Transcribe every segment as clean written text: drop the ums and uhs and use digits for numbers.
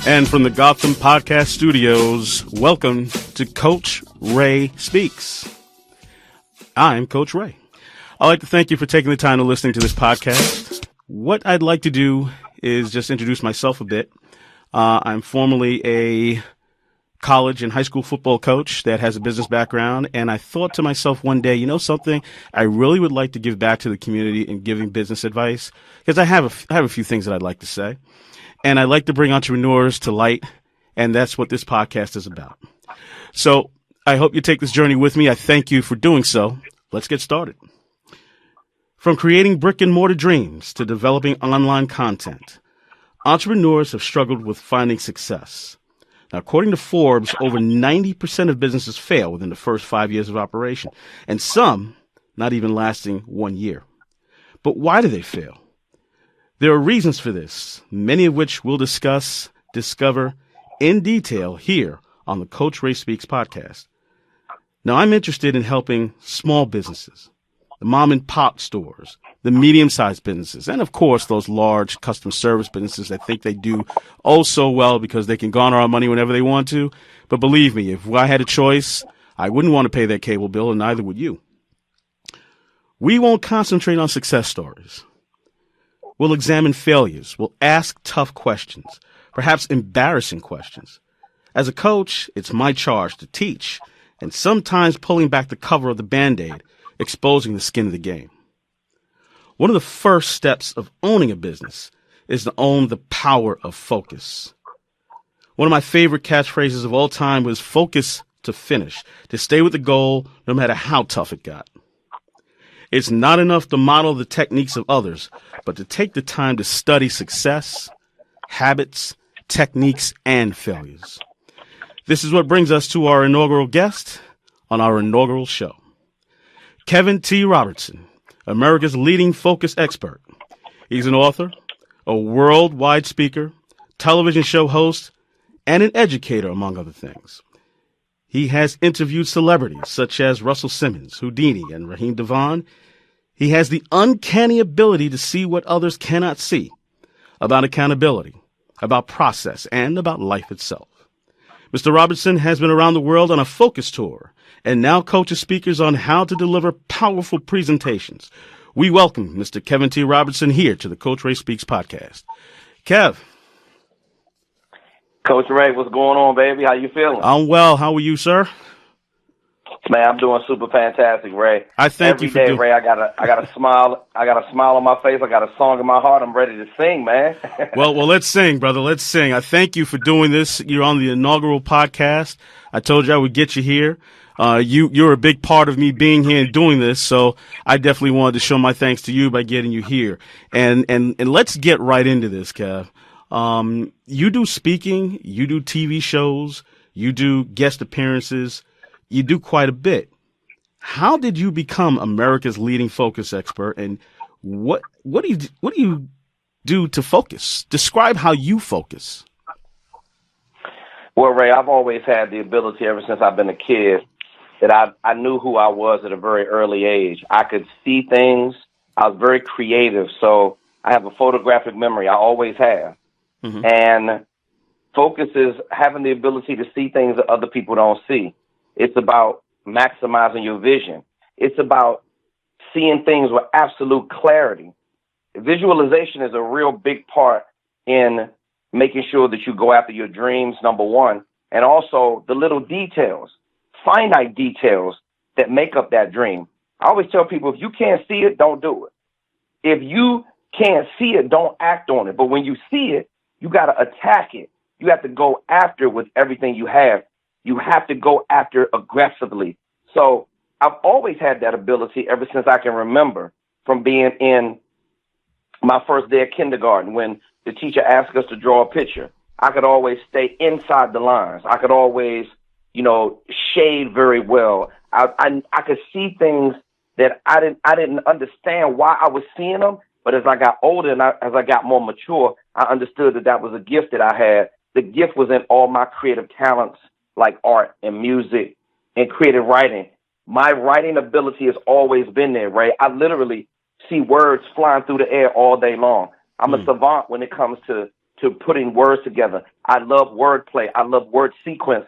And from the Gotham Podcast Studios, welcome to Coach Ray Speaks. I'm Coach Ray. I'd like to thank you for taking the time to listening to this podcast. What I'd like to do is just introduce myself a bit. I'm formerly a college and high school football coach that has a business background, and I thought to myself one day, you know something, I really would like to give back to the community in giving business advice, because I have a few things that I'd like to say. And I like to bring entrepreneurs to light, and that's what this podcast is about. So I hope you take this journey with me. I thank you for doing so. Let's get started. From creating brick and mortar dreams to developing online content, entrepreneurs have struggled with finding success. Now, according to Forbes, over 90% of businesses fail within the first 5 years of operation, and some not even lasting 1 year. But why do they fail? There are reasons for this, many of which we'll discover in detail here on the Coach Ray Speaks podcast. Now, I'm interested in helping small businesses, the mom and pop stores, the medium-sized businesses, and of course, those large custom service businesses that think they do oh so well because they can garner our money whenever they want to. But believe me, if I had a choice, I wouldn't want to pay that cable bill, and neither would you. We won't concentrate on success stories. We'll examine failures. We'll ask tough questions, perhaps embarrassing questions. As a coach, it's my charge to teach, and sometimes pulling back the cover of the Band-Aid, exposing the skin of the game. One of the first steps of owning a business is to own the power of focus. One of my favorite catchphrases of all time was focus to finish, to stay with the goal no matter how tough it got. It's not enough to model the techniques of others, but to take the time to study success, habits, techniques, and failures. This is what brings us to our inaugural guest on our inaugural show. Kevin T. Robertson, America's leading focus expert. He's an author, a worldwide speaker, television show host, and an educator, among other things. He has interviewed celebrities such as Russell Simmons, Houdini, and Raheem Devon. He has the uncanny ability to see what others cannot see about accountability, about process, and about life itself. Mr. Robertson has been around the world on a focus tour and now coaches speakers on how to deliver powerful presentations. We welcome Mr. Kevin T. Robertson here to the Coach Ray Speaks podcast. Kev. Coach Ray, what's going on, baby? How you feeling? I'm well. How are you, sir? Man, I'm doing super fantastic, Ray. I thank you for every day, Ray. I got a smile. I got a smile on my face. I got a song in my heart. I'm ready to sing, man. Well, let's sing, brother. Let's sing. I thank you for doing this. You're on the inaugural podcast. I told you I would get you here. You're a big part of me being here and doing this, so I definitely wanted to show my thanks to you by getting you here. And let's get right into this, Kev. You do speaking, you do TV shows, you do guest appearances, you do quite a bit. How did you become America's leading focus expert, and what do you do to focus? Describe how you focus. Well, Ray, I've always had the ability ever since I've been a kid that I knew who I was at a very early age. I could see things. I was very creative, so I have a photographic memory. I always have. Mm-hmm. And focus is having the ability to see things that other people don't see. It's about maximizing your vision. It's about seeing things with absolute clarity. Visualization is a real big part in making sure that you go after your dreams, number one, and also the little details, finite details that make up that dream. I always tell people, if you can't see it, don't do it. If you can't see it, don't act on it. But when you see it, you got to attack it. You have to go after it with everything you have. You have to go after it aggressively. So I've always had that ability ever since I can remember, from being in my first day of kindergarten when the teacher asked us to draw a picture. I could always stay inside the lines. I could always, shade very well. I could see things that I didn't understand why I was seeing them. But as I got older and as I got more mature, I understood that was a gift that I had. The gift was in all my creative talents, like art and music and creative writing. My writing ability has always been there, Ray. I literally see words flying through the air all day long. I'm a savant when it comes to putting words together. I love wordplay. I love word sequence.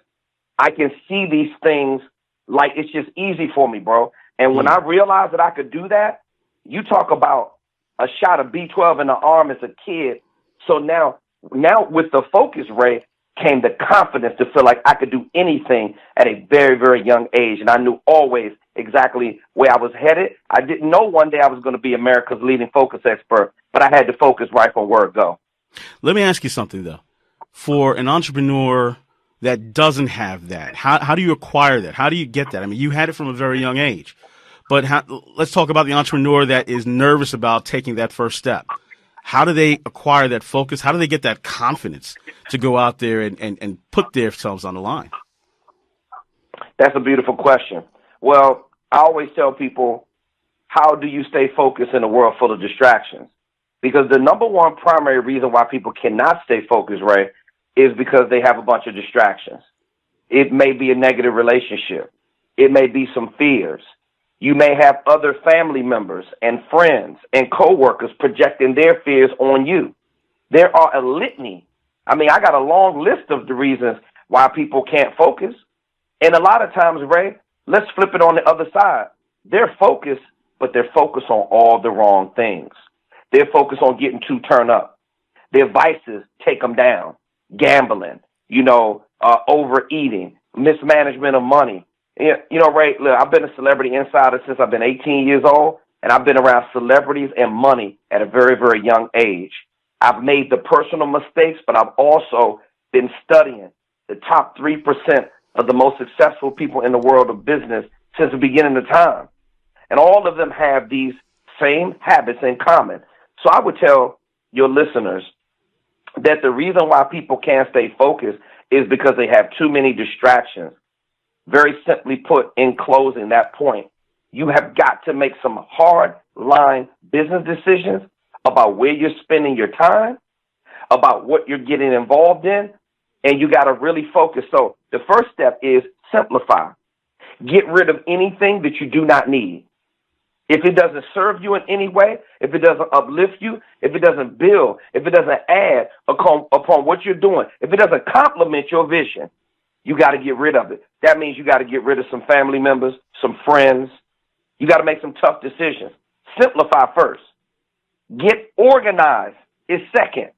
I can see these things like it's just easy for me, bro. And when I realized that I could do that, you talk about a shot of B12 in the arm as a kid. So now with the focus, Ray, came the confidence to feel like I could do anything at a very, very young age. And I knew always exactly where I was headed. I didn't know one day I was going to be America's leading focus expert, but I had to focus right from word go. Let me ask you something, though. For an entrepreneur that doesn't have that, how do you acquire that? How do you get that? I mean, you had it from a very young age. But let's talk about the entrepreneur that is nervous about taking that first step. How do they acquire that focus? How do they get that confidence to go out there and put themselves on the line? That's a beautiful question. Well, I always tell people, how do you stay focused in a world full of distractions? Because the number one primary reason why people cannot stay focused, Ray, is because they have a bunch of distractions. It may be a negative relationship. It may be some fears. You may have other family members and friends and coworkers projecting their fears on you. There are a litany. I mean, I got a long list of the reasons why people can't focus. And a lot of times, Ray, let's flip it on the other side. They're focused, but they're focused on all the wrong things. They're focused on getting too turned up. Their vices take them down. Gambling, overeating, mismanagement of money. Ray, look, I've been a celebrity insider since I've been 18 years old, and I've been around celebrities and money at a very, very young age. I've made the personal mistakes, but I've also been studying the top 3% of the most successful people in the world of business since the beginning of time. And all of them have these same habits in common. So I would tell your listeners that the reason why people can't stay focused is because they have too many distractions. Very simply put, in closing that point, you have got to make some hard line business decisions about where you're spending your time, about what you're getting involved in, and you got to really focus. So the first step is simplify. Get rid of anything that you do not need. If it doesn't serve you in any way, if it doesn't uplift you, if it doesn't build, if it doesn't add upon what you're doing, if it doesn't complement your vision, you got to get rid of it. That means you got to get rid of some family members, some friends. You got to make some tough decisions. Simplify first. Get organized is second.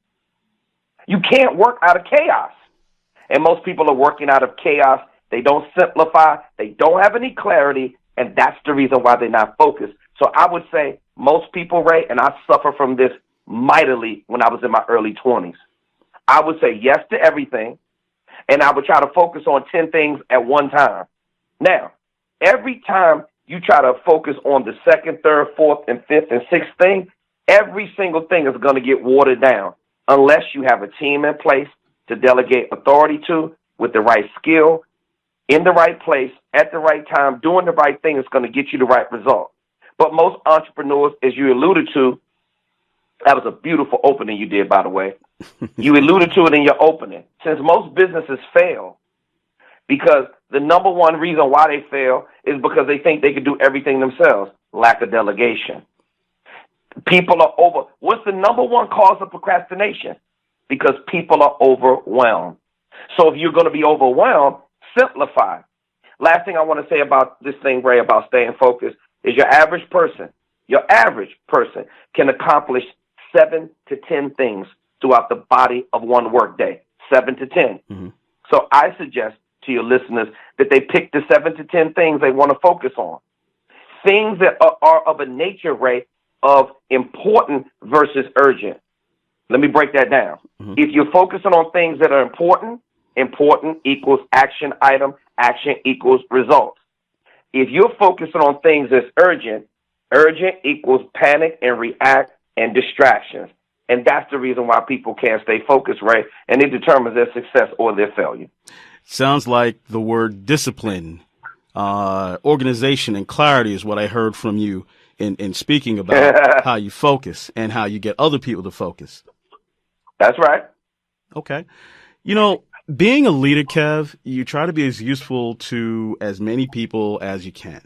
You can't work out of chaos. And most people are working out of chaos. They don't simplify. They don't have any clarity. And that's the reason why they're not focused. So I would say most people, Ray, and I suffer from this mightily when I was in my early 20s. I would say yes to everything. And I would try to focus on 10 things at one time. Now, every time you try to focus on the second, third, fourth, and fifth, and sixth thing, every single thing is going to get watered down unless you have a team in place to delegate authority to with the right skill, in the right place, at the right time, doing the right thing is going to get you the right result. But most entrepreneurs, as you alluded to, that was a beautiful opening you did, by the way. You alluded to it in your opening. Since most businesses fail, because the number one reason why they fail is because they think they can do everything themselves, lack of delegation. People are what's the number one cause of procrastination? Because people are overwhelmed. So if you're going to be overwhelmed, simplify. Last thing I want to say about this thing, Ray, about staying focused is your average person can accomplish 7 to 10 things throughout the body of one workday, 7 to 10. Mm-hmm. So I suggest to your listeners that they pick the 7 to 10 things they want to focus on. Things that are of a nature, Ray, of important versus urgent. Let me break that down. Mm-hmm. If you're focusing on things that are important equals action item, action equals results. If you're focusing on things that's urgent equals panic and react and distractions. And that's the reason why people can't stay focused, Ray, and it determines their success or their failure. Sounds like the word discipline, organization, and clarity is what I heard from you in speaking about how you focus and how you get other people to focus. That's right. Okay. You know, being a leader, Kev, you try to be as useful to as many people as you can.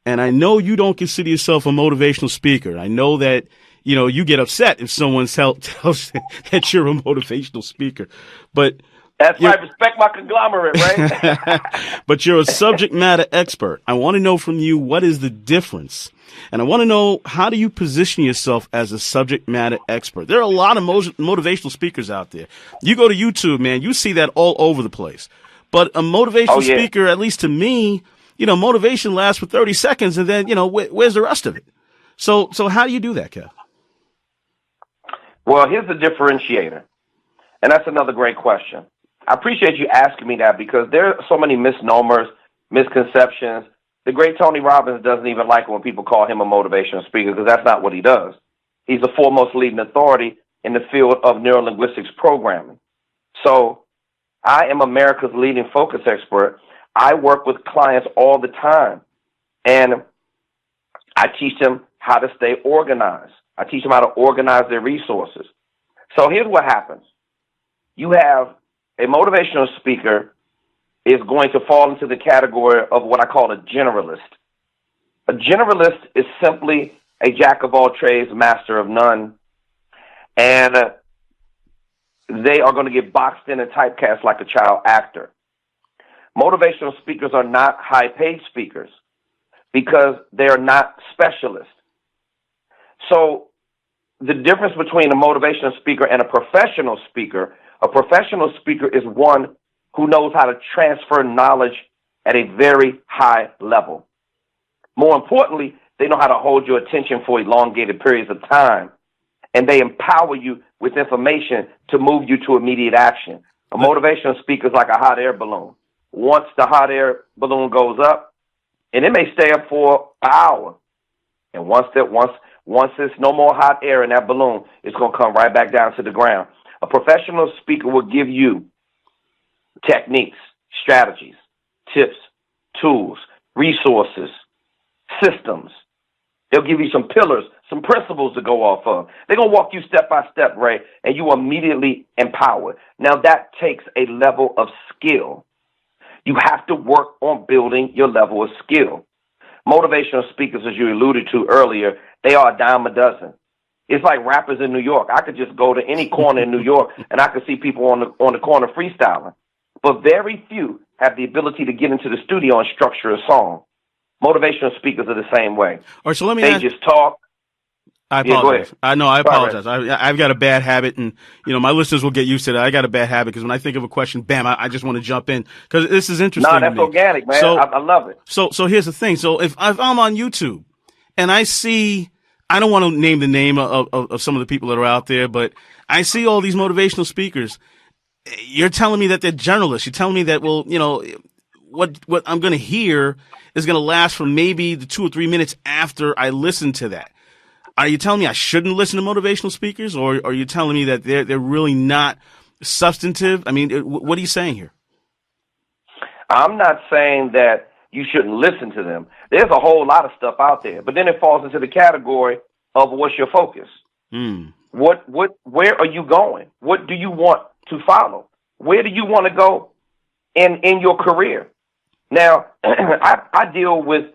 And I know you don't consider yourself a motivational speaker. I know that, you know, you get upset if someone tells that you're a motivational speaker. But that's right. Respect my conglomerate, right? But you're a subject matter expert. I want to know from you, what is the difference? And I want to know, how do you position yourself as a subject matter expert? There are a lot of motivational speakers out there. You go to YouTube, man, you see that all over the place. But a motivational speaker, at least to me, you know, motivation lasts for 30 seconds and then, you know, where's the rest of it? So how do you do that, Kev? Well, here's the differentiator. And that's another great question. I appreciate you asking me that, because there are so many misnomers, misconceptions. The great Tony Robbins doesn't even like it when people call him a motivational speaker, because that's not what he does. He's the foremost leading authority in the field of neurolinguistics programming. So I am America's leading focus expert. I work with clients all the time, and I teach them how to stay organized. I teach them how to organize their resources. So here's what happens. You have a motivational speaker is going to fall into the category of what I call a generalist. A generalist is simply a jack of all trades, master of none, and they are going to get boxed in and typecast like a child actor. Motivational speakers are not high-paid speakers because they are not specialists. So the difference between a motivational speaker and a professional speaker is one who knows how to transfer knowledge at a very high level. More importantly, they know how to hold your attention for elongated periods of time, and they empower you with information to move you to immediate action. A motivational speaker is like a hot air balloon. Once the hot air balloon goes up, and it may stay up for an hour, and once there's no more hot air in that balloon, it's going to come right back down to the ground. A professional speaker will give you techniques, strategies, tips, tools, resources, systems. They'll give you some pillars, some principles to go off of. They're going to walk you step by step, Ray, and you are immediately empowered. Now, that takes a level of skill. You have to work on building your level of skill. Motivational speakers, as you alluded to earlier, they are a dime a dozen. It's like rappers in New York. I could just go to any corner in New York and I could see people on the corner freestyling. But very few have the ability to get into the studio and structure a song. Motivational speakers are the same way. All right, so let me They just talk. I apologize. I apologize. I've got a bad habit, and my listeners will get used to that. I got a bad habit because when I think of a question, bam, I just want to jump in because this is interesting. No, that's organic, man. So, I love it. So here's the thing. So if I'm on YouTube and I see, I don't want to name the name of some of the people that are out there, but I see all these motivational speakers. You're telling me that they're generalists. You're telling me that, well, what I'm going to hear is going to last for maybe the 2 or 3 minutes after I listen to that. Are you telling me I shouldn't listen to motivational speakers, or are you telling me that they're really not substantive? I mean, what are you saying here? I'm not saying that you shouldn't listen to them. There's a whole lot of stuff out there, but then it falls into the category of what's your focus. Where are you going? What do you want to follow? Where do you want to go in your career? Now, I deal with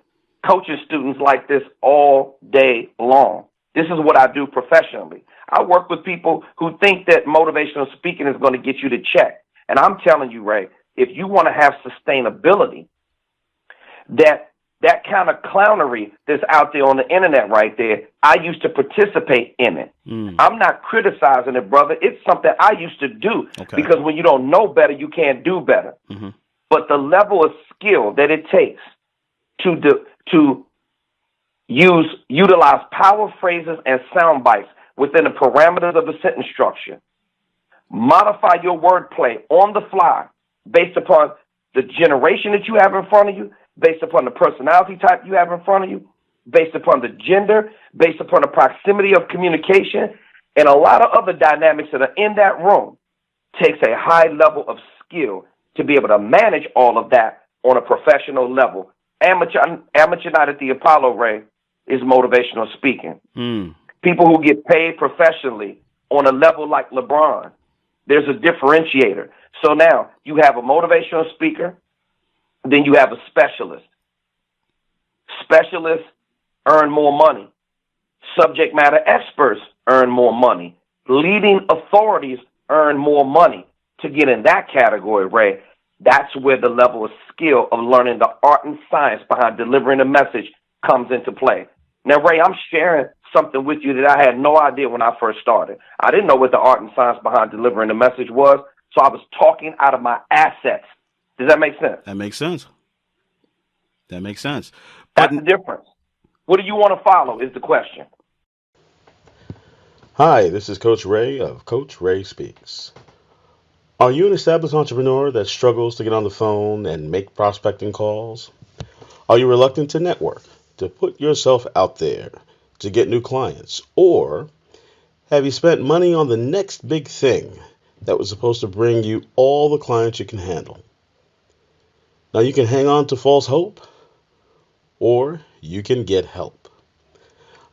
coaching students like this all day long. This is what I do professionally. I work with people who think that motivational speaking is going to get you to check. And I'm telling you, Ray, if you want to have sustainability, that kind of clownery that's out there on the internet right there, I used to participate in it. I'm not criticizing it, brother. It's something I used to do because when you don't know better, you can't do better. But the level of skill that it takes to utilize power phrases and sound bites within the parameters of the sentence structure. Modify your wordplay on the fly based upon the generation that you have in front of you, based upon the personality type you have in front of you, based upon the gender, based upon the proximity of communication, and a lot of other dynamics that are in that room takes a high level of skill to be able to manage all of that on a professional level. Amateur night at the Apollo, Ray, is motivational speaking. People who get paid professionally on a level like LeBron, there's a differentiator. So now you have a motivational speaker, then you have a specialist. Specialists earn more money. Subject matter experts earn more money. Leading authorities earn more money. To get in that category, Ray, that's where the level of skill of learning the art and science behind delivering a message comes into play. Now, Ray, I'm sharing something with you that I had no idea when I first started. I didn't know what the art and science behind delivering the message was, so I was talking out of my assets. Does that make sense? That makes sense. That makes sense. That's the difference. What do you want to follow is the question. Hi, this is Coach Ray of Coach Ray Speaks. Are you an established entrepreneur that struggles to get on the phone and make prospecting calls? Are you reluctant to network, to put yourself out there, to get new clients? Or have you spent money on the next big thing that was supposed to bring you all the clients you can handle? Now you can hang on to false hope, or you can get help.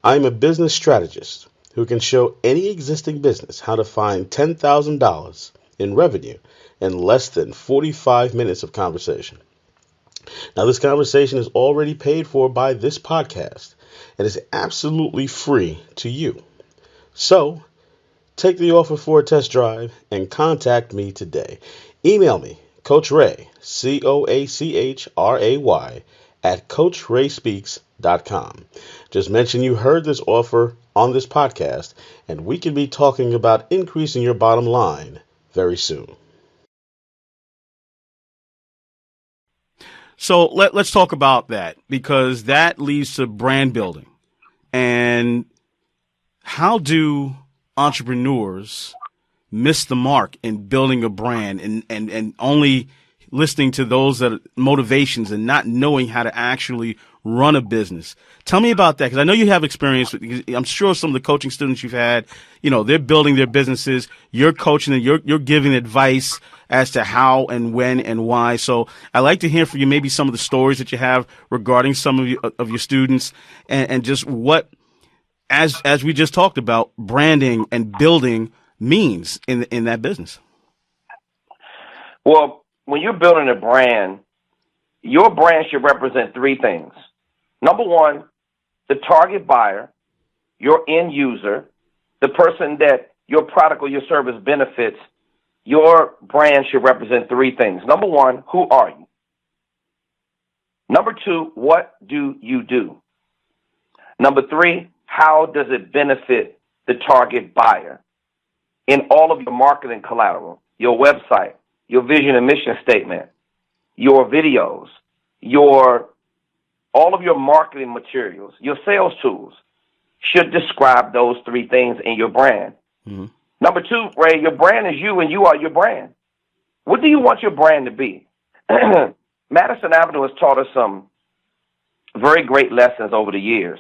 I'm a business strategist who can show any existing business how to find $10,000 in revenue in less than 45 minutes of conversation. Now, this conversation is already paid for by this podcast and is absolutely free to you. So, take the offer for a test drive and contact me today. Email me, Coach Ray, COACHRAY, at CoachRaySpeaks.com. Just mention you heard this offer on this podcast, and we can be talking about increasing your bottom line very soon. So let's talk about that, because that leads to brand building. And how do entrepreneurs miss the mark in building a brand and only listening to those that motivations and not knowing how to actually run a business? Tell me about that, because I know you have experience. I'm sure some of the coaching students you've had, they're building their businesses. You're coaching and you're giving advice as to how and when and why. So I'd like to hear from you maybe some of the stories that you have regarding some of your students and just what, as we just talked about, branding and building means in that business. Well, when you're building a brand, your brand should represent three things. Number one, the target buyer, your end user, the person that your product or your service benefits. Your brand should represent three things. Number one, who are you? Number two, what do you do? Number three, how does it benefit the target buyer? In all of your marketing collateral, your website, your vision and mission statement, your videos, all of your marketing materials, your sales tools should describe those three things in your brand. Mm-hmm. Number two, Ray, your brand is you and you are your brand. What do you want your brand to be? Madison Avenue has taught us some very great lessons over the years.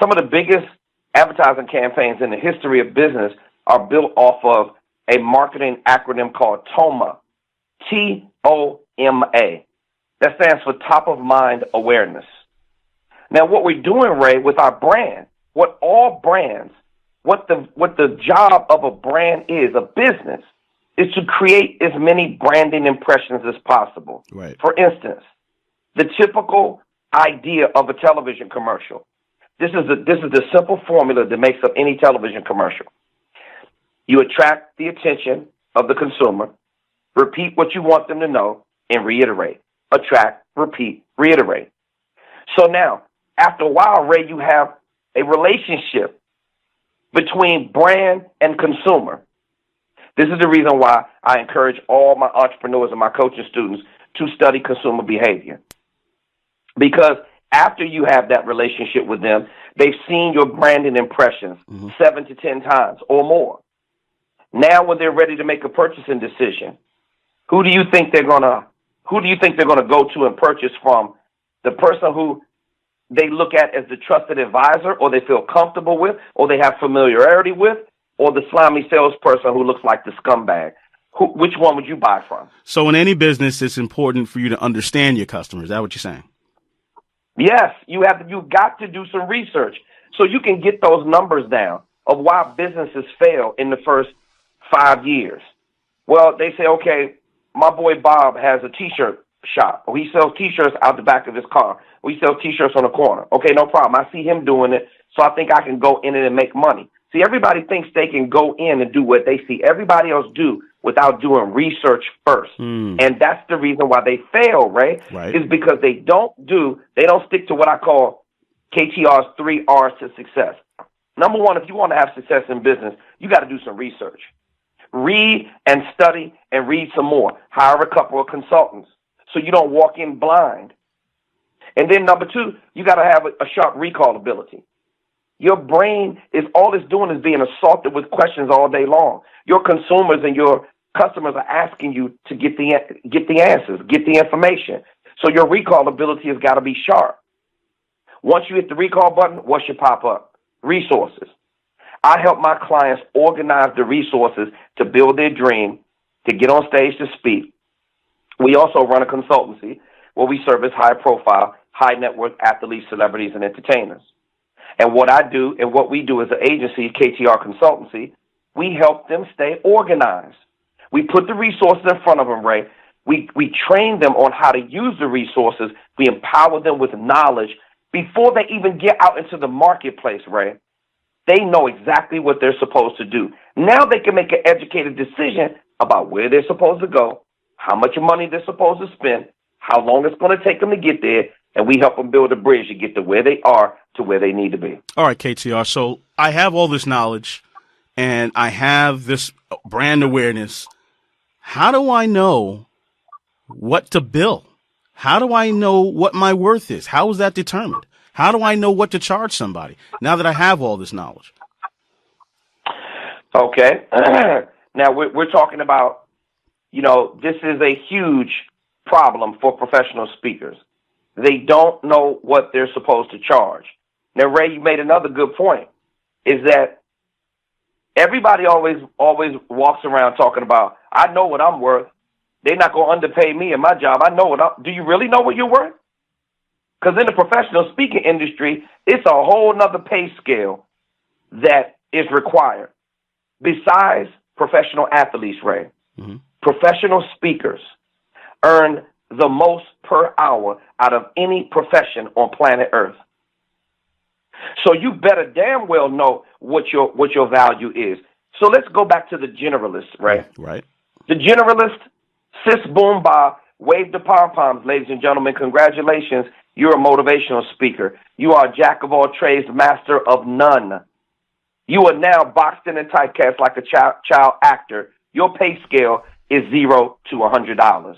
Some of the biggest advertising campaigns in the history of business are built off of a marketing acronym called TOMA, TOMA. That stands for top of mind awareness. Now, what we're doing, Ray, with our brand, what the job of a brand is, a business, is to create as many branding impressions as possible. Right. For instance, the typical idea of a television commercial. This is the simple formula that makes up any television commercial. You attract the attention of the consumer, repeat what you want them to know, and reiterate. Attract, repeat, reiterate. So now, after a while, Ray, you have a relationship between brand and consumer. This is the reason why I encourage all my entrepreneurs and my coaching students to study consumer behavior. Because after you have that relationship with them, they've seen your branding impressions 7 to 10 times or more. Now, when they're ready to make a purchasing decision, who do you think they're gonna go to and purchase from? The person who they look at as the trusted advisor, or they feel comfortable with, or they have familiarity with, or the slimy salesperson who looks like the scumbag? Which one would you buy from? So in any business, it's important for you to understand your customers. Is that what you're saying? Yes, you've got to do some research so you can get those numbers down of why businesses fail in the first 5 years. Well, they say, okay, my boy Bob has a T-shirt shop. He sells T-shirts out the back of his car. We sell T-shirts on the corner. Okay, no problem. I see him doing it, so I think I can go in it and make money. See, everybody thinks they can go in and do what they see everybody else do without doing research first. And that's the reason why they fail, Ray, is because they don't stick to what I call KTR's 3 R's to success. Number one, if you want to have success in business, you got to do some research. Read and study and read some more. Hire a couple of consultants so you don't walk in blind. And then number 2, you got to have a sharp recall ability. Your brain is all it's doing is being assaulted with questions all day long. Your consumers and your customers are asking you to get the answers, get the information. So your recall ability has got to be sharp. Once you hit the recall button, what should pop up? Resources. I help my clients organize the resources to build their dream, to get on stage to speak. We also run a consultancy where we service high-profile, high-net-worth athletes, celebrities, and entertainers. And what I do and what we do as an agency, KTR Consultancy, we help them stay organized. We put the resources in front of them, Ray. We train them on how to use the resources. We empower them with knowledge before they even get out into the marketplace, Ray. They know exactly what they're supposed to do. Now they can make an educated decision about where they're supposed to go, how much money they're supposed to spend, how long it's going to take them to get there, and we help them build a bridge to get to where they are to where they need to be. All right, KTR. So I have all this knowledge, and I have this brand awareness. How do I know what to bill? How do I know what my worth is? How is that determined? How do I know what to charge somebody now that I have all this knowledge? Okay. Now we're talking about, this is a huge problem for professional speakers. They don't know what they're supposed to charge. Now, Ray, you made another good point, is that everybody always walks around talking about, I know what I'm worth. They're not going to underpay me in my job. I know do you really know what you're worth? Because in the professional speaking industry, it's a whole nother pay scale that is required. Besides professional athletes, Ray, professional speakers earn the most per hour out of any profession on planet Earth. So you better damn well know what your value is. So let's go back to the generalist, Ray. Right. The generalist, sis boom ba, wave the pom-poms, ladies and gentlemen. Congratulations. You're a motivational speaker. You are a jack of all trades, master of none. You are now boxed in and typecast like a child actor. Your pay scale is $0 to $100.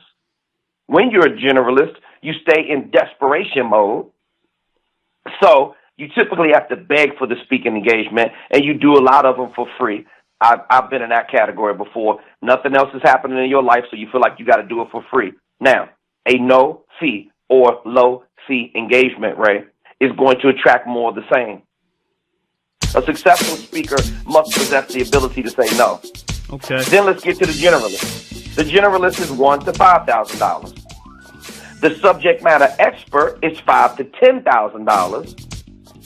When you're a generalist, you stay in desperation mode. So you typically have to beg for the speaking engagement, and you do a lot of them for free. I've been in that category before. Nothing else is happening in your life, so you feel like you got to do it for free. Now, a no fee or low fee engagement, Ray, is going to attract more of the same. A successful speaker must possess the ability to say no. Okay. Then let's get to the generalist. The generalist is $1,000 to $5,000. The subject matter expert is $5,000 to $10,000.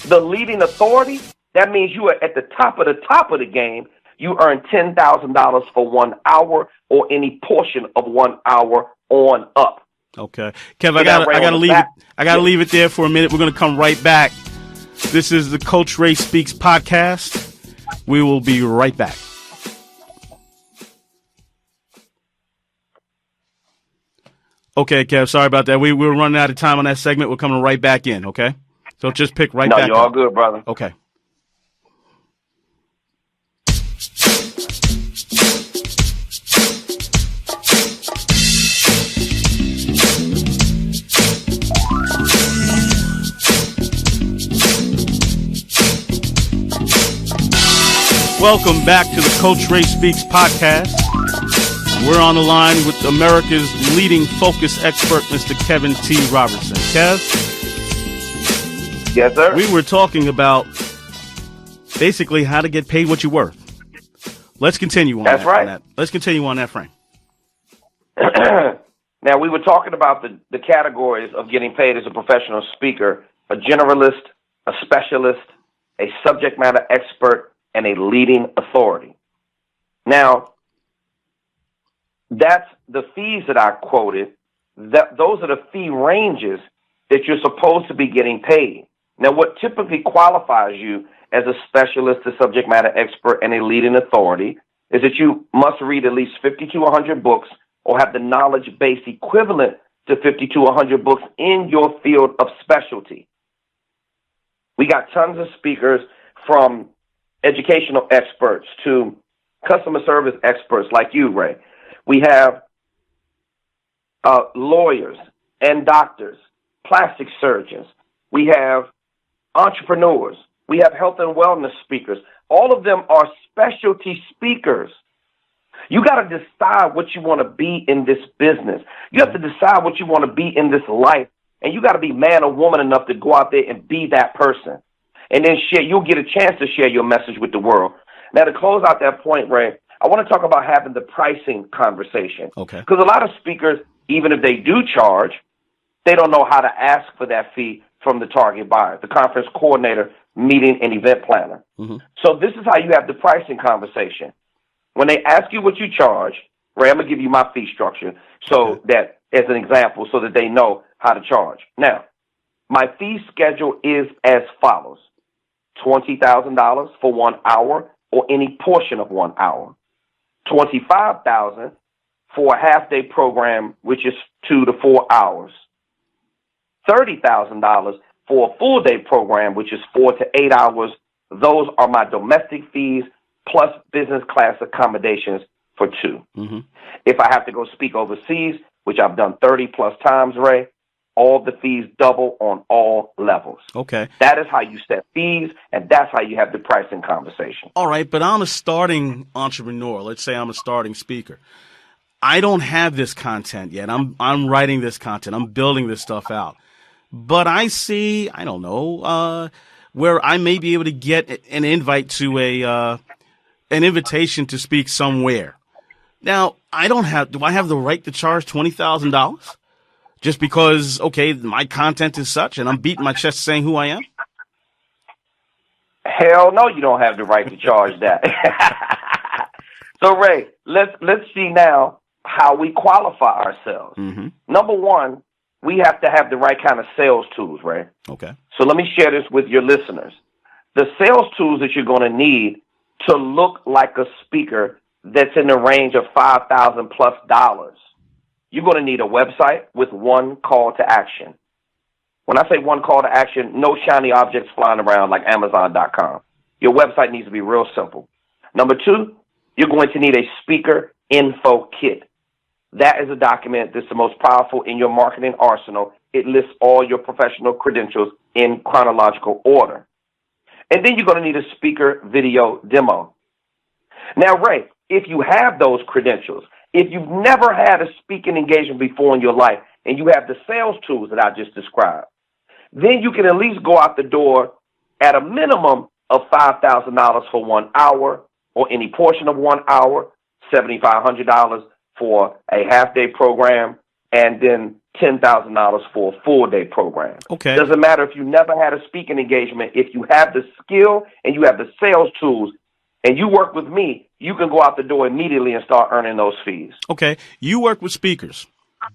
The leading authority, that means you are at the top of the game. You earn $10,000 for 1 hour or any portion of 1 hour on up. Okay, Kev, I gotta leave it there for a minute. We're gonna come right back. This is the Coach Ray Speaks podcast. We will be right back. Okay, Kev, sorry about that. We were running out of time on that segment. We're coming right back in. Okay, so just pick back. No, you're all good, brother. Okay. Welcome back to the Coach Ray Speaks podcast. We're on the line with America's leading focus expert, Mr. Kevin T. Robertson. Kev? Yes, sir. We were talking about basically how to get paid what you're worth. Let's continue on That's right. Let's continue on that frame. Now, we were talking about the categories of getting paid as a professional speaker: a generalist, a specialist, a subject matter expert, and a leading authority. Now, that's the fees that I quoted. Those are the fee ranges that you're supposed to be getting paid. Now, what typically qualifies you as a specialist, a subject matter expert, and a leading authority is that you must read at least 50 to 100 books or have the knowledge base equivalent to 50 to 100 books in your field of specialty. We got tons of speakers, from educational experts to customer service experts like you, Ray. We have lawyers and doctors, plastic surgeons. We have entrepreneurs. We have health and wellness speakers. All of them are specialty speakers. You got to decide what you want to be in this business. You have to decide what you want to be in this life. And you got to be man or woman enough to go out there and be that person. And then share. You'll get a chance to share your message with the world. Now, to close out that point, Ray, I want to talk about having the pricing conversation. Okay. Because a lot of speakers, even if they do charge, they don't know how to ask for that fee from the target buyer, the conference coordinator, meeting and event planner. Mm-hmm. So this is how you have the pricing conversation. When they ask you what you charge, Ray, I'm going to give you my fee structure so that, as an example, so that they know how to charge. Now, my fee schedule is as follows: $20,000 for 1 hour or any portion of 1 hour, $25,000 for a half-day program, which is 2 to 4 hours, $30,000 for a full-day program, which is 4 to 8 hours. Those are my domestic fees plus business class accommodations for 2. Mm-hmm. If I have to go speak overseas, which I've done 30-plus times, Ray, all the fees double on all levels. Okay. That is how you set fees, and that's how you have the pricing conversation. All right, but I'm a starting entrepreneur. Let's say I'm a starting speaker. I don't have this content yet. I'm writing this content. I'm building this stuff out. But I see, I don't know, where I may be able to get an invite to an invitation to speak somewhere. Now, do I have the right to charge $20,000? Just because, okay, my content is such and I'm beating my chest saying who I am? Hell no, you don't have the right to charge that. So, Ray, let's see now how we qualify ourselves. Mm-hmm. Number one, we have to have the right kind of sales tools, Ray. Okay. So let me share this with your listeners. The sales tools that you're going to need to look like a speaker that's in the range of $5,000 plus. You're going to need a website with one call to action. When I say one call to action, no shiny objects flying around like Amazon.com. Your website needs to be real simple. Number two, you're going to need a speaker info kit. That is a document that's the most powerful in your marketing arsenal. It lists all your professional credentials in chronological order. And then you're going to need a speaker video demo. Now, Ray, if you have those credentials, if you've never had a speaking engagement before in your life, and you have the sales tools that I just described, then you can at least go out the door at a minimum of $5,000 for 1 hour or any portion of 1 hour, $7,500 for a half-day program, and then $10,000 for a full-day program. Okay. Doesn't matter if you never had a speaking engagement. If you have the skill and you have the sales tools and you work with me, you can go out the door immediately and start earning those fees. Okay. You work with speakers,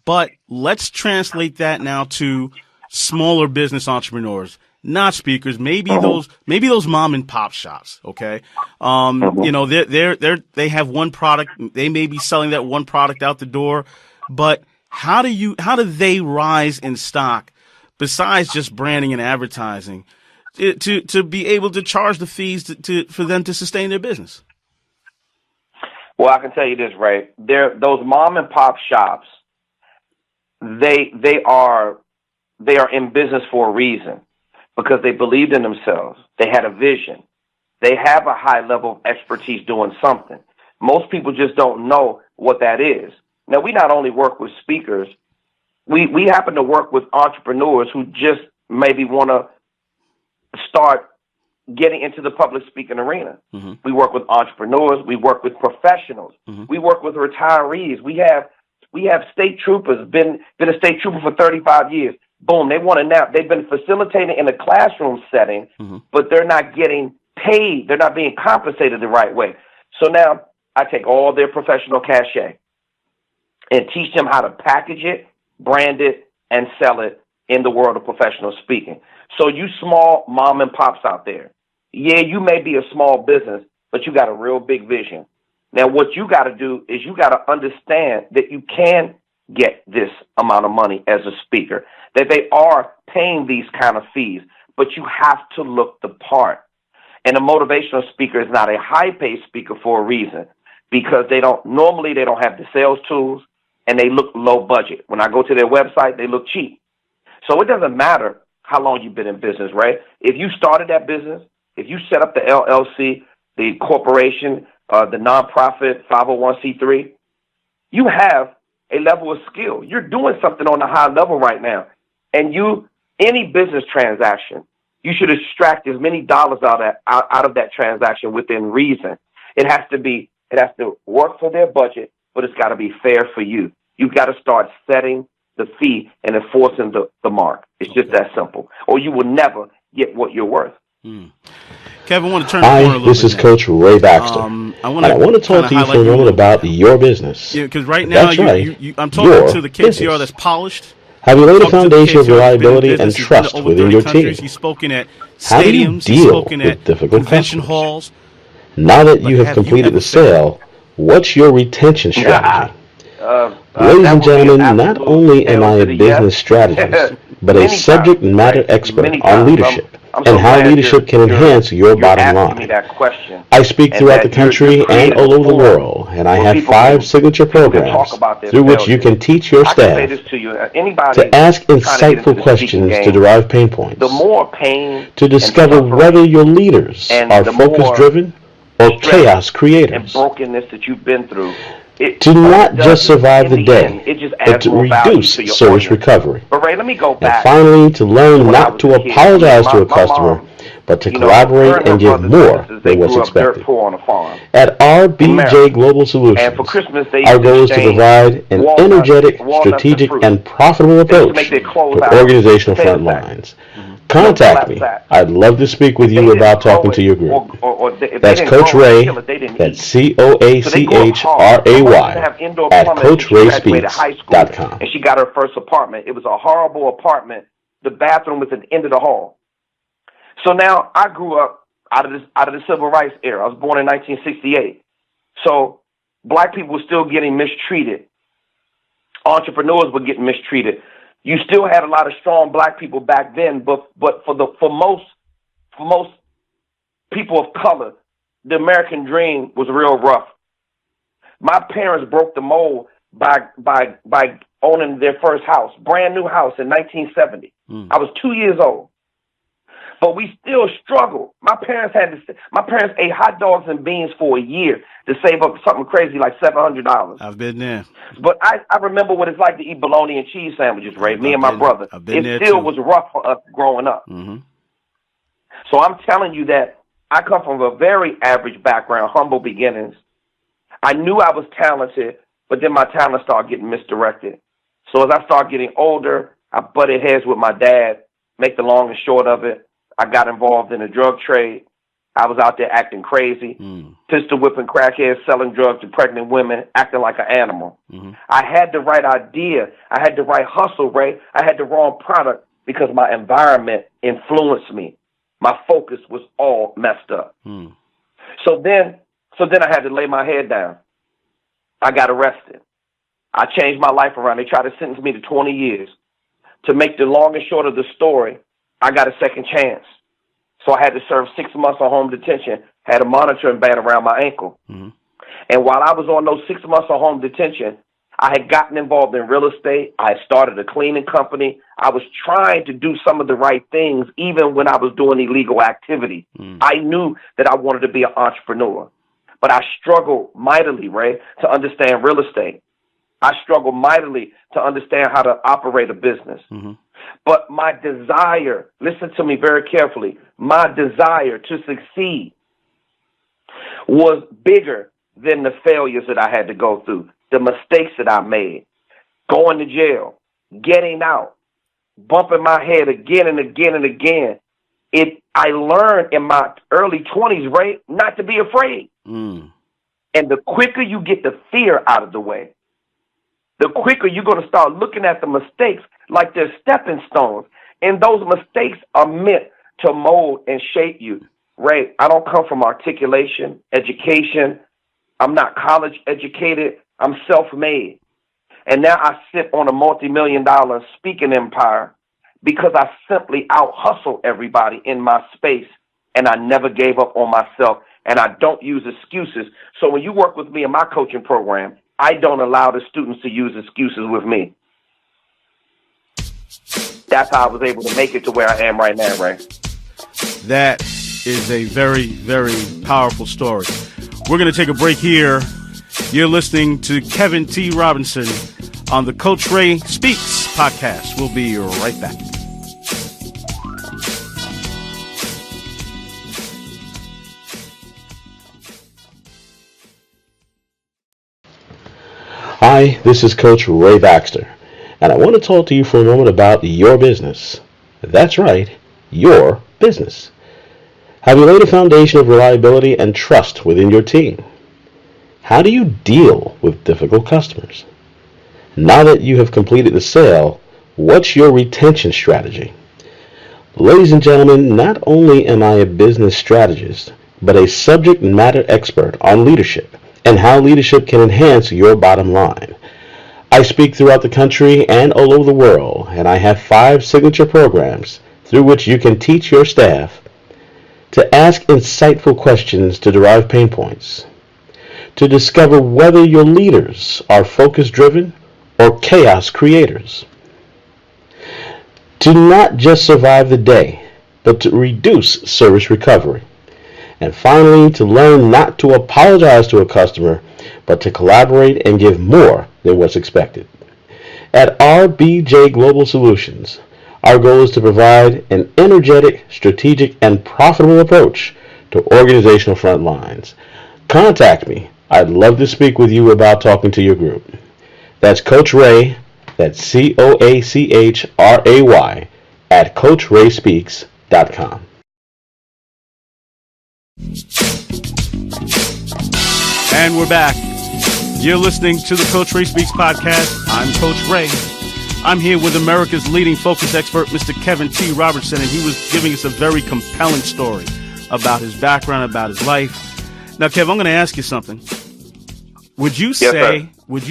but let's translate that now to smaller business entrepreneurs, not speakers, maybe those mom and pop shops. Okay. You know, they have one product. They may be selling that one product out the door, but how do they rise in stock besides just branding and advertising to be able to charge the fees for them to sustain their business? Well, I can tell you this, Ray. Those mom and pop shops, they are in business for a reason, because they believed in themselves. They had a vision. They have a high level of expertise doing something. Most people just don't know what that is. Now, we not only work with speakers, we happen to work with entrepreneurs who just maybe want to start getting into the public speaking arena. Mm-hmm. We work with entrepreneurs. We work with professionals. Mm-hmm. We work with retirees. We have We have state troopers, been a state trooper for 35 years. Boom, they want to now. They've been facilitating in a classroom setting, but they're not getting paid. They're not being compensated the right way. So now I take all their professional cachet and teach them how to package it, brand it, and sell it in the world of professional speaking. So you small mom and pops out there, yeah, you may be a small business, but you got a real big vision. Now, what you got to do is you got to understand that you can get this amount of money as a speaker, that they are paying these kind of fees, but you have to look the part. And a motivational speaker is not a high-paid speaker for a reason, because they don't have the sales tools, and they look low budget. When I go to their website, they look cheap. So it doesn't matter how long you've been in business, right? If you started that business, if you set up the LLC, the corporation, the nonprofit, 501c3, you have a level of skill. You're doing something on a high level right now. And any business transaction, you should extract as many dollars out of that transaction within reason. It has to work for their budget, but it's got to be fair for you. You've got to start setting the fee and enforcing the mark. It's just that simple. Or you will never get what you're worth. Kevin, I want to turn the corner a little bit. This is now. Coach Ray Baxter. I want to talk to you for a moment about your business. Yeah, because right now I'm talking to the KCR that's polished. Have you laid a foundation of reliability and trust within your team? He's spoken at How do you stadiums, deal at with difficult convention customers? halls. Now that you have completed the sale, what's your retention strategy? Ladies and gentlemen, not only am I a business strategist, but a subject matter expert on leadership and how leadership can enhance your bottom line. I speak throughout the country and all over the world, and I have 5 signature programs through which you can teach your staff to ask insightful questions to derive pain points, to discover whether your leaders are focus-driven or chaos creators, brokenness that you've been through. To not just survive the day, but to reduce service recovery. But Ray, let me go And back. finally, to learn not to apologize to a customer, but to collaborate and give more than what's expected. At RBJ Global Solutions, our goal is to provide an energetic, strategic, and profitable approach to organizational front lines. Contact me. I'd love to speak with you about talking to your group. That's Coach Ray, that's COACHRAY, at CoachRaySpeaks.com. And she got her first apartment. It was a horrible apartment. The bathroom was at the end of the hall. So now I grew up out of the civil rights era. I was born in 1968. So black people were still getting mistreated. Entrepreneurs were getting mistreated. You still had a lot of strong black people back then, but for most people of color, the American dream was real rough. My parents broke the mold by owning their first house, brand new house in 1970. I was 2 years old, but we still struggled. My parents ate hot dogs and beans for a year to save up something crazy like $700. I've been there. But I remember what it's like to eat bologna and cheese sandwiches, Ray, me and my brother. It still was rough for us growing up. So I'm telling you that I come from a very average background, humble beginnings. I knew I was talented, but then my talent started getting misdirected. So as I started getting older, I butted heads with my dad. Make the long and short of it, I got involved in the drug trade. I was out there acting crazy, pistol whipping crackheads, selling drugs to pregnant women, acting like an animal. I had the right idea. I had the right hustle, Ray. I had the wrong product because my environment influenced me. My focus was all messed up. So then I had to lay my head down. I got arrested. I changed my life around. They tried to sentence me to 20 years. To make the long and short of the story, I got a second chance. So I had to serve 6 months of home detention, had a monitoring band around my ankle. And while I was on those 6 months of home detention, I had gotten involved in real estate. I had started a cleaning company. I was trying to do some of the right things, even when I was doing illegal activity. I knew that I wanted to be an entrepreneur, but I struggled mightily, Ray, to understand real estate. I struggled mightily to understand how to operate a business. But my desire, listen to me very carefully, my desire to succeed was bigger than the failures that I had to go through, the mistakes that I made. going to jail, getting out, bumping my head again and again and again. I learned in my early 20s, Ray, not to be afraid. Mm. And the quicker you get the fear out of the way, the quicker you're going to start looking at the mistakes like they're stepping stones. And those mistakes are meant to mold and shape you. Ray, I don't come from articulation, education. I'm not college educated. I'm self-made. And now I sit on a multi-million-dollar speaking empire because I simply out-hustle everybody in my space, and I never gave up on myself, and I don't use excuses. So when you work with me in my coaching program, I don't allow the students to use excuses with me. That's how I was able to make it to where I am right now, Ray. That is a very, very powerful story. We're going to take a break here. You're listening to Kevin T. Robinson on the Coach Ray Speaks podcast. We'll be right back. Hi, this is Coach Ray Baxter, and I want to talk to you for a moment about your business. That's right, your business. Have you laid a foundation of reliability and trust within your team? How do you deal with difficult customers? Now that you have completed the sale, what's your retention strategy? Ladies and gentlemen, not only am I a business strategist, but a subject matter expert on leadership and how leadership can enhance your bottom line. I speak throughout the country and all over the world, and I have 5 signature programs through which you can teach your staff to ask insightful questions to derive pain points, to discover whether your leaders are focus-driven or chaos creators, to not just survive the day, but to reduce service recovery, and finally, to learn not to apologize to a customer, but to collaborate and give more than what's expected. At RBJ Global Solutions, our goal is to provide an energetic, strategic, and profitable approach to organizational front lines. Contact me. I'd love to speak with you about talking to your group. That's Coach Ray, that's COACHRAY, at CoachRaySpeaks.com. And we're back. You're listening to the Coach Ray Speaks podcast. I'm Coach Ray. I'm here with America's leading focus expert, Mr. Kevin T. Robertson, and he was giving us a very compelling story about his background, about his life. Now, Kev, I'm going to ask you something. Would you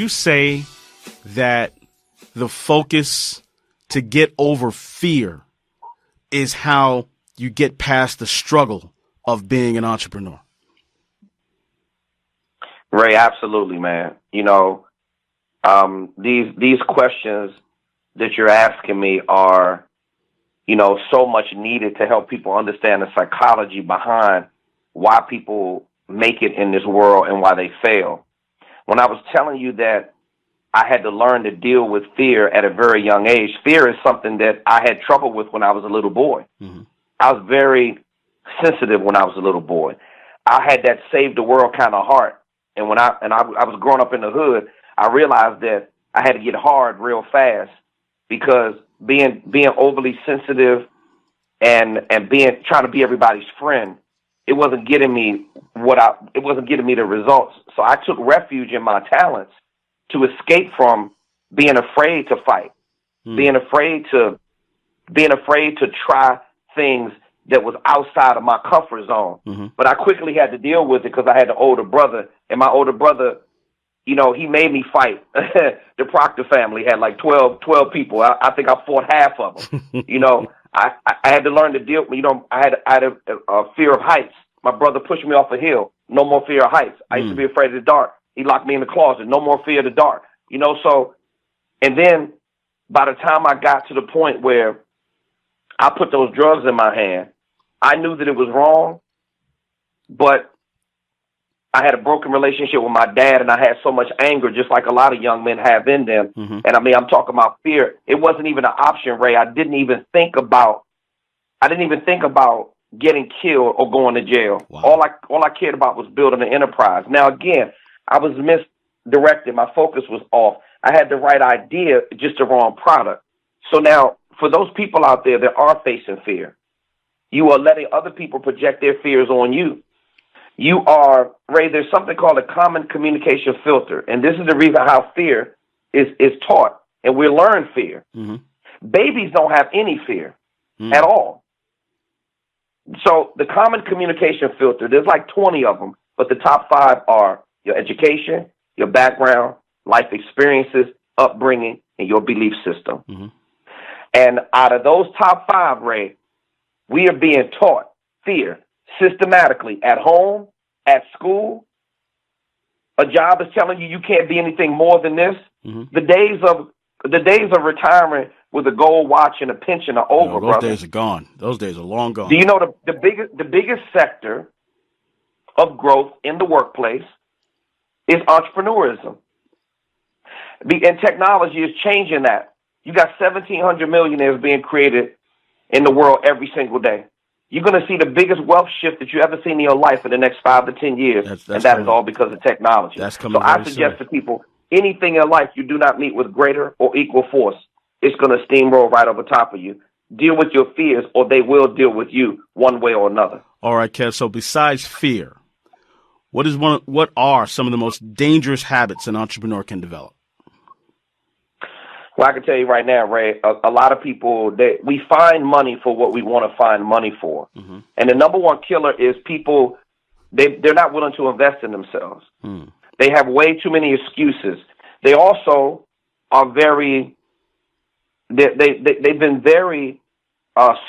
say that the focus to get over fear is how you get past the struggle of being an entrepreneur? Ray, absolutely, man. You know, these questions that you're asking me are, you know, so much needed to help people understand the psychology behind why people make it in this world and why they fail. When I was telling you that I had to learn to deal with fear at a very young age, fear is something that I had trouble with when I was a little boy. Mm-hmm. I was very sensitive when I was a little boy. I had that save the world kind of heart. And when I was growing up in the hood, I realized that I had to get hard real fast because being overly sensitive and trying to be everybody's friend, it wasn't getting me the results. So I took refuge in my talents to escape from being afraid to fight, being afraid to try things that was outside of my comfort zone. Mm-hmm. But I quickly had to deal with it because I had an older brother, and my older brother, you know, he made me fight. The Proctor family had like 12 people. I think I fought half of them. You know, I had to learn to deal. You know, I had a fear of heights. My brother pushed me off a hill. No more fear of heights. I used to be afraid of the dark. He locked me in the closet. No more fear of the dark. You know, so, and then by the time I got to the point where I put those drugs in my hand, I knew that it was wrong, but I had a broken relationship with my dad, and I had so much anger, just like a lot of young men have in them. Mm-hmm. And I mean, I'm talking about fear. It wasn't even an option, Ray. I didn't even think about getting killed or going to jail. Wow. All I cared about was building an enterprise. Now, again, I was misdirected. My focus was off. I had the right idea, just the wrong product. So now, for those people out there that are facing fear, you are letting other people project their fears on you. You are, Ray, there's something called a common communication filter. And this is the reason how fear is taught. And we learn fear. Mm-hmm. Babies don't have any fear at all. So the common communication filter, there's like 20 of them, but the top 5 are your education, your background, life experiences, upbringing, and your belief system. Mm-hmm. And out of those top 5, Ray, we are being taught fear systematically at home, at school. A job is telling you can't be anything more than this. Mm-hmm. The days of retiring with a gold watch and a pension are over, those brother. days are gone. Those days are long gone. Do you know the biggest sector of growth in the workplace is entrepreneurism? And technology is changing that. You got 1,700 millionaires being created in the world every single day. You're going to see the biggest wealth shift that you ever seen in your life in the next 5 to 10 years, and that is all because of technology. That's coming so I suggest to people, anything in life you do not meet with greater or equal force, it's going to steamroll right over top of you. Deal with your fears, or they will deal with you one way or another. All right, Kev. So besides fear, what are some of the most dangerous habits an entrepreneur can develop? Well, I can tell you right now, Ray, a lot of people, we find money for what we want to find money for. Mm-hmm. And the number one killer is people, they're not willing to invest in themselves. Mm. They have way too many excuses. They also are they've been very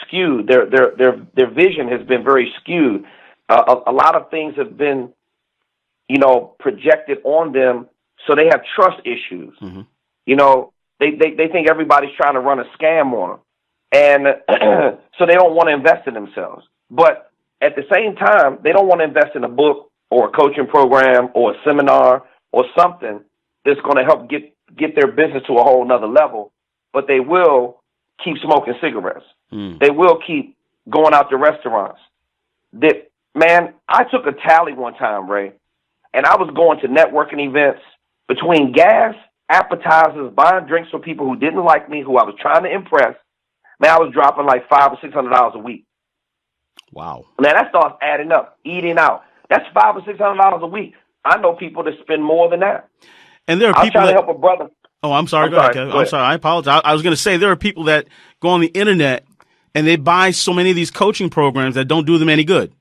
skewed. Their vision has been very skewed. A lot of things have been, projected on them, so they have trust issues. Mm-hmm. They think everybody's trying to run a scam on them. And so they don't want to invest in themselves. But at the same time, they don't want to invest in a book or a coaching program or a seminar or something that's going to help get their business to a whole nother level. But they will keep smoking cigarettes. Mm. They will keep going out to restaurants. Man, I took a tally one time, Ray, and I was going to networking events between gas, appetizers, buying drinks for people who didn't like me, who I was trying to impress. Man, I was dropping like $500 or $600 a week. Wow. Now that starts adding up, eating out. That's $500 or $600 a week. I know people that spend more than that. And there are people trying to help a brother. Oh, I'm sorry. Go ahead, Kev. I'm sorry. I apologize. I was going to say there are people that go on the internet and they buy so many of these coaching programs that don't do them any good.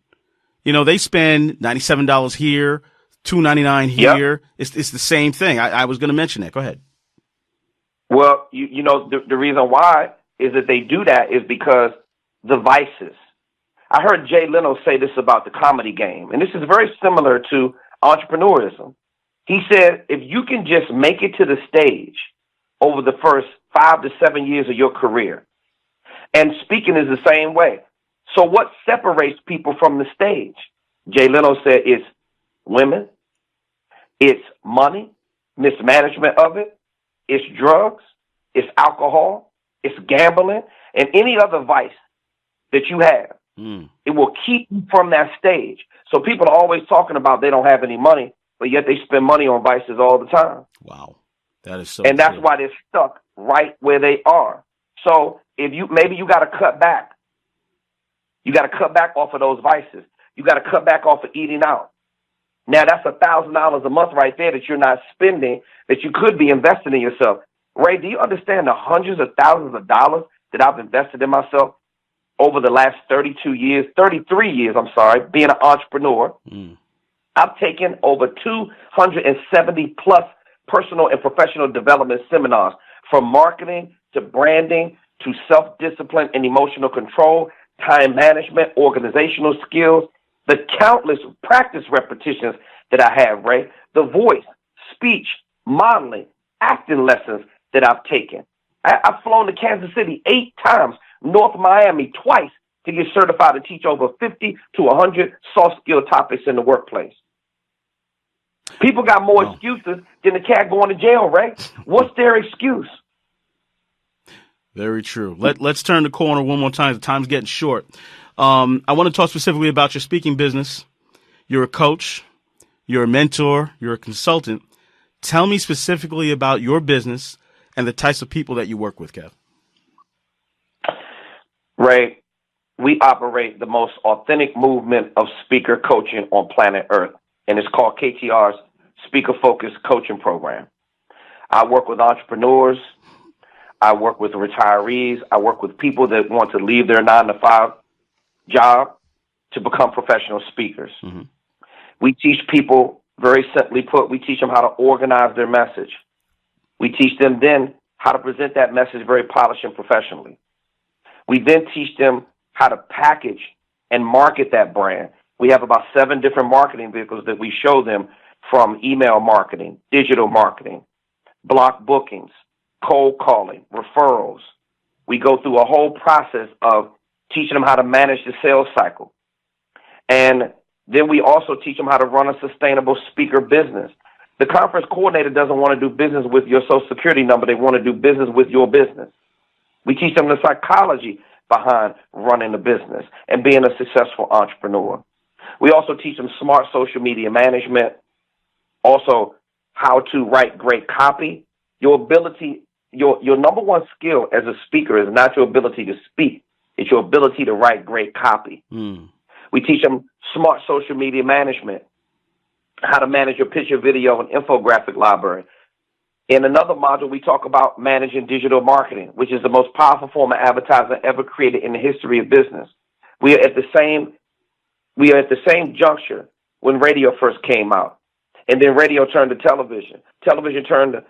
They spend $97 here, $299 here. Yep. It's the same thing. I was going to mention that. Go ahead. Well, the reason why is that they do that is because the vices. I heard Jay Leno say this about the comedy game, and this is very similar to entrepreneurism. He said, if you can just make it to the stage over the first 5 to 7 years of your career, and speaking is the same way. So what separates people from the stage? Jay Leno said it's women, it's money, mismanagement of it, it's drugs, it's alcohol, it's gambling, and any other vice that you have. Mm. It will keep you from that stage. So people are always talking about they don't have any money, but yet they spend money on vices all the time. Wow. That is so And that's true. why they're stuck right where they are. So maybe you got to cut back. You got to cut back off of those vices. You got to cut back off of eating out. Now that's $1,000 a month right there that you're not spending, that you could be investing in yourself. Ray, do you understand the hundreds of thousands of dollars that I've invested in myself over the last 33 years, being an entrepreneur? Mm. I've taken over 270 plus personal and professional development seminars, from marketing to branding to self-discipline and emotional control, time management, organizational skills, the countless practice repetitions that I have, Ray, the voice, speech, modeling, acting lessons that I've taken. I've flown to Kansas City 8 times, North Miami twice, to get certified to teach over 50 to 100 soft skill topics in the workplace. People got more excuses than the cat going to jail, Ray. What's their excuse? Very true. Let's turn the corner one more time. The time's getting short. I want to talk specifically about your speaking business. You're a coach. You're a mentor. You're a consultant. Tell me specifically about your business and the types of people that you work with, Kev. Ray, we operate the most authentic movement of speaker coaching on planet Earth, and it's called KTR's Speaker Focused Coaching Program. I work with entrepreneurs. I work with retirees. I work with people that want to leave their 9-to-5 job to become professional speakers. Mm-hmm. We teach people, very simply put, we teach them how to organize their message. We teach them then how to present that message very polished and professionally. We then teach them how to package and market that brand. We have about 7 different marketing vehicles that we show them, from email marketing, digital marketing, block bookings, cold calling, referrals. We go through a whole process of teaching them how to manage the sales cycle. And then we also teach them how to run a sustainable speaker business. The conference coordinator doesn't want to do business with your Social Security number. They want to do business with your business. We teach them the psychology behind running a business and being a successful entrepreneur. We also teach them smart social media management, also how to write great copy. Your ability, your number one skill as a speaker is not your ability to speak. It's your ability to write great copy. We teach them smart social media management, how to manage your picture, video, and infographic library. In another module, we talk about managing digital marketing, which is the most powerful form of advertising ever created in the history of business. We are at the same juncture when radio first came out, and then radio turned to television. Television turned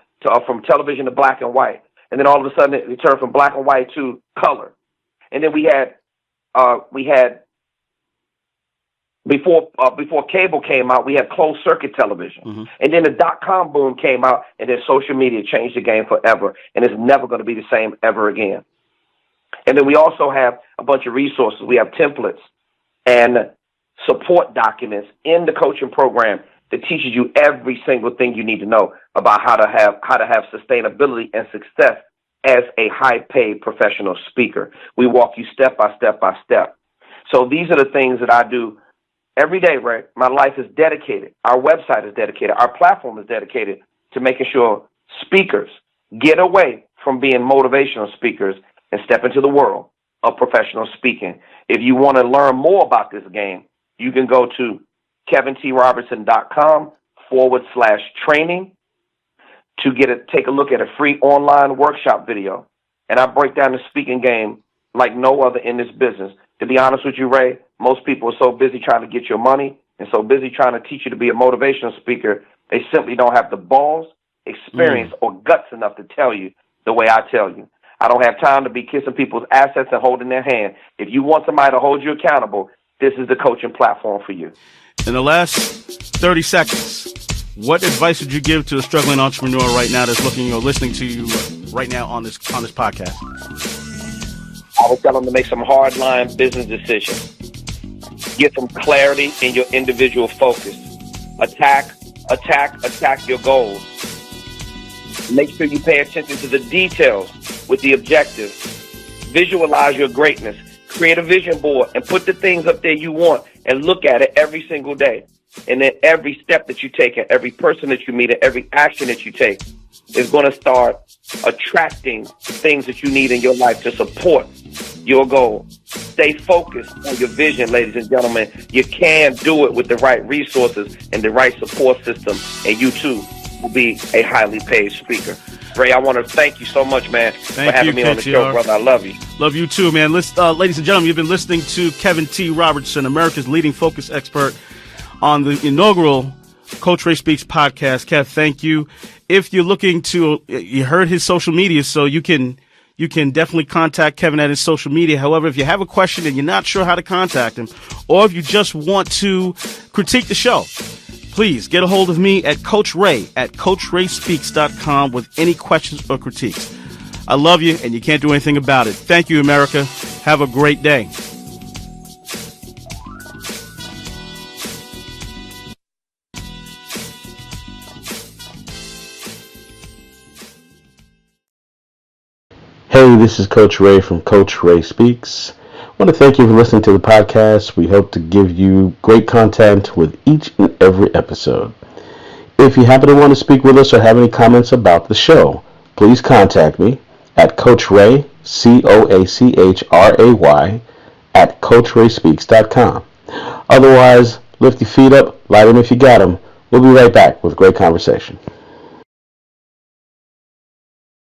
from television to black and white, and then all of a sudden it turned from black and white to color. And then we had before cable came out, we had closed circuit television. Mm-hmm. And then the .com boom came out, and then social media changed the game forever, and it's never going to be the same ever again. And then we also have a bunch of resources. We have templates and support documents in the coaching program that teaches you every single thing you need to know about how to have sustainability and success as a high-paid professional speaker. We walk you step by step by step. So these are the things that I do every day, right? My life is dedicated. Our website is dedicated. Our platform is dedicated to making sure speakers get away from being motivational speakers and step into the world of professional speaking. If you want to learn more about this game, you can go to kevintrobertson.com/training to take a look at a free online workshop video. And I break down the speaking game like no other in this business. To be honest with you, Ray, most people are so busy trying to get your money and so busy trying to teach you to be a motivational speaker, they simply don't have the balls, experience, or guts enough to tell you the way I tell you. I don't have time to be kissing people's assets and holding their hand. If you want somebody to hold you accountable, this is the coaching platform for you. In the last 30 seconds, what advice would you give to a struggling entrepreneur right now that's looking or listening to you right now on this podcast? I would tell them to make some hard-line business decisions. Get some clarity in your individual focus. Attack your goals. Make sure you pay attention to the details with the objective. Visualize your greatness. Create a vision board and put the things up there you want and look at it every single day. And then every step that you take and every person that you meet and every action that you take is going to start attracting things that you need in your life to support your goal. Stay focused on your vision, ladies and gentlemen. You can do it with the right resources and the right support system, and you too will be a highly paid speaker. Ray, I want to thank you so much, man, for having me on the show, brother. I love you. Love you too, man. Ladies and gentlemen, you've been listening to Kevin T. Robertson, America's leading focus expert, on the inaugural Coach Ray Speaks podcast. Kev, thank you. If you're looking to, you heard his social media, so you can definitely contact Kevin at his social media. However, if you have a question and you're not sure how to contact him, or if you just want to critique the show, please get a hold of me at Coach Ray at CoachRaySpeaks.com with any questions or critiques. I love you, and you can't do anything about it. Thank you, America. Have a great day. Hey, this is Coach Ray from Coach Ray Speaks. I want to thank you for listening to the podcast. We hope to give you great content with each and every episode. If you happen to want to speak with us or have any comments about the show, please contact me at Coach Ray, COACHRAY, at CoachRaySpeaks.com. Otherwise, lift your feet up, light them if you got them. We'll be right back with great conversation.